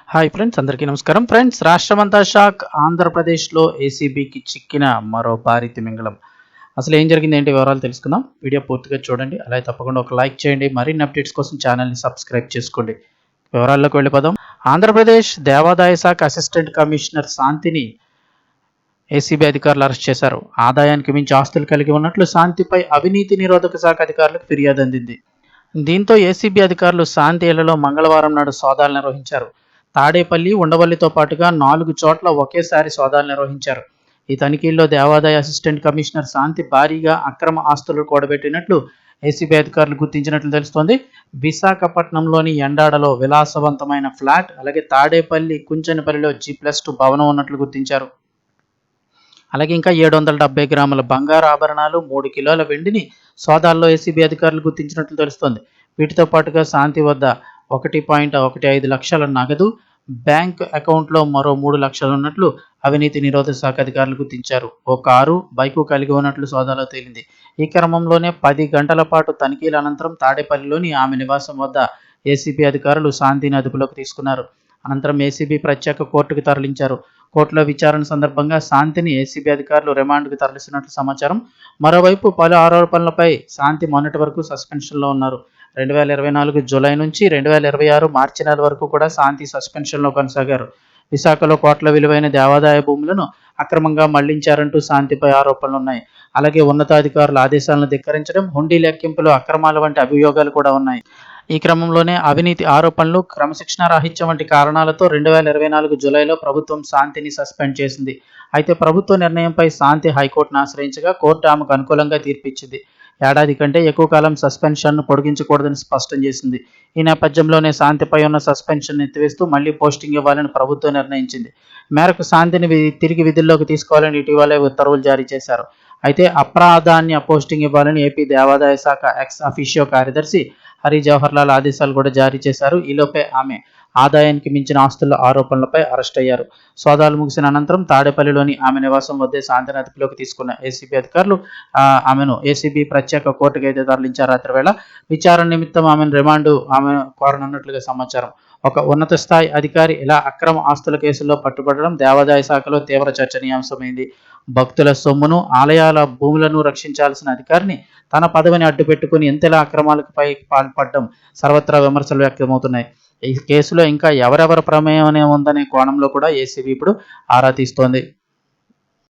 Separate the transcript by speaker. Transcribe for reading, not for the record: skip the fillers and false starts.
Speaker 1: Hi friends, అందరికీ నమస్కారం. Friends, రాష్ట్రమంతా షాక్. ఆంధ్రప్రదేశ్లో ఏసీబీకి చిక్కిన మరో భారీ తిమింగలం. అసలు ఏం జరిగింది, ఏంటి వివరాలు తెలుసుకుందాం. వీడియో పూర్తిగా చూడండి, అలాగే తప్పకుండా ఒక లైక్ చేయండి. మరిన్ని అప్డేట్స్ కోసం ఛానల్ని సబ్స్క్రైబ్ చేసుకోండి. వివరాల్లోకి వెళ్ళిపోదాం. ఆంధ్రప్రదేశ్ దేవాదాయ శాఖ అసిస్టెంట్ కమిషనర్ శాంతిని ఏసీబీ అధికారులు అరెస్ట్ చేశారు. ఆదాయానికి మించి ఆస్తులు కలిగి ఉన్నట్లు శాంతిపై అవినీతి నిరోధక శాఖ అధికారులకు ఫిర్యాదు అందింది. దీంతో ఏసీబీ అధికారులు శాంతి ఇళ్లలో మంగళవారం నాడు సోదాలు నిర్వహించారు. తాడేపల్లి, ఉండవల్లితో పాటుగా 4 చోట్ల ఒకేసారి సోదాలు నిర్వహించారు. ఈ తనిఖీల్లో దేవాదాయ అసిస్టెంట్ కమిషనర్ శాంతి భారీగా అక్రమ ఆస్తులు కూడబెట్టినట్లు ఏసీబీ అధికారులు గుర్తించినట్లు తెలుస్తోంది. విశాఖపట్నంలోని ఎండాడలో విలాసవంతమైన ఫ్లాట్, అలాగే తాడేపల్లి, కుంచనపల్లిలో G+2 భవనం ఉన్నట్లు గుర్తించారు. అలాగే ఇంకా 770 గ్రాముల బంగారు ఆభరణాలు, 3 కిలోల వెండిని సోదాల్లో ఏసీబీ అధికారులు గుర్తించినట్లు తెలుస్తోంది. వీటితో పాటుగా శాంతి వద్ద 1.15 లక్షల నగదు, బ్యాంక్ అకౌంట్లో మరో 3 లక్షలు ఉన్నట్లు అవినీతి నిరోధక శాఖ అధికారులు గుర్తించారు. ఓ కారు, బైకు కలిగి ఉన్నట్లు సోదాలో తేలింది. ఈ క్రమంలోనే 10 గంటల పాటు తనిఖీల అనంతరం తాడేపల్లిలోని ఆమె నివాసం వద్ద ఏసీబీ అధికారులు శాంతిని అదుపులోకి తీసుకున్నారు. అనంతరం ఏసీబీ ప్రత్యేక కోర్టుకు తరలించారు. కోర్టులో విచారణ సందర్భంగా శాంతిని ఏసీబీ అధికారులు రిమాండ్కు తరలిస్తున్నట్లు సమాచారం. మరోవైపు పలు ఆరోపణలపై శాంతి మొన్నటి వరకు సస్పెన్షన్లో ఉన్నారు. 2024 జూలై నుంచి 2026 మార్చి నెల వరకు కూడా శాంతి సస్పెన్షన్లో కొనసాగారు. విశాఖలో కోట్ల విలువైన దేవాదాయ భూములను అక్రమంగా మళ్లించారంటూ శాంతిపై ఆరోపణలున్నాయి. అలాగే ఉన్నతాధికారుల ఆదేశాలను ధిక్కరించడం, హుండీ లెక్కింపులో అక్రమాల వంటి అభియోగాలు కూడా ఉన్నాయి. ఈ క్రమంలోనే అవినీతి ఆరోపణలు, క్రమశిక్షణా రాహిత్యం వంటి కారణాలతో 2024 జూలైలో ప్రభుత్వం శాంతిని సస్పెండ్ చేసింది. అయితే ప్రభుత్వ నిర్ణయంపై శాంతి హైకోర్టును ఆశ్రయించగా కోర్టు ఆమెకు అనుకూలంగా తీర్పిచ్చింది. ఏడాది కంటే ఎక్కువ కాలం సస్పెన్షన్ను పొడిగించకూడదని స్పష్టం చేసింది. ఈ నేపథ్యంలోనే శాంతిపై ఉన్న సస్పెన్షన్ ఎత్తివేస్తూ మళ్లీ పోస్టింగ్ ఇవ్వాలని ప్రభుత్వం నిర్ణయించింది. మేరకు శాంతిని తిరిగి విధుల్లోకి తీసుకోవాలని ఇటీవలే ఉత్తర్వులు జారీ చేశారు. అయితే అప్రాధాన్య పోస్టింగ్ ఇవ్వాలని ఏపీ దేవాదాయ శాఖ ఎక్స్ అఫీషియో కార్యదర్శి హరి జవహర్లాల్ ఆదేశాలు కూడా జారీ చేశారు. ఈలోపే ఆమె ఆదాయానికి మించిన ఆస్తుల ఆరోపణలపై అరెస్ట్ అయ్యారు. సోదాలు ముగిసిన అనంతరం తాడేపల్లిలోని ఆమె నివాసం వద్దే శాంతిని అదుపులోకి తీసుకున్న ఏసీబీ అధికారులు ఆమెను ఏసీబీ ప్రత్యేక కోర్టుకు అయితే తరలించారు. రాత్రి వేళ విచారణ నిమిత్తం ఆమె కోరనున్నట్లుగా సమాచారం. ఒక ఉన్నత స్థాయి అధికారి ఇలా అక్రమ ఆస్తుల కేసుల్లో పట్టుబడడం దేవాదాయ శాఖలో తీవ్ర చర్చనీయాంశమైంది. భక్తుల సొమ్మును, ఆలయాల భూములను రక్షించాల్సిన అధికారిని తన పదవిని అడ్డుపెట్టుకుని ఎంతలా అక్రమాలకు పాల్పడడం సర్వత్రా విమర్శలు వ్యక్తమవుతున్నాయి. ఈ కేసులో ఇంకా ఎవరెవరి ప్రమేయం ఉందనే కోణంలో కూడా ఏసీబీ ఇప్పుడు ఆరా తీస్తోంది.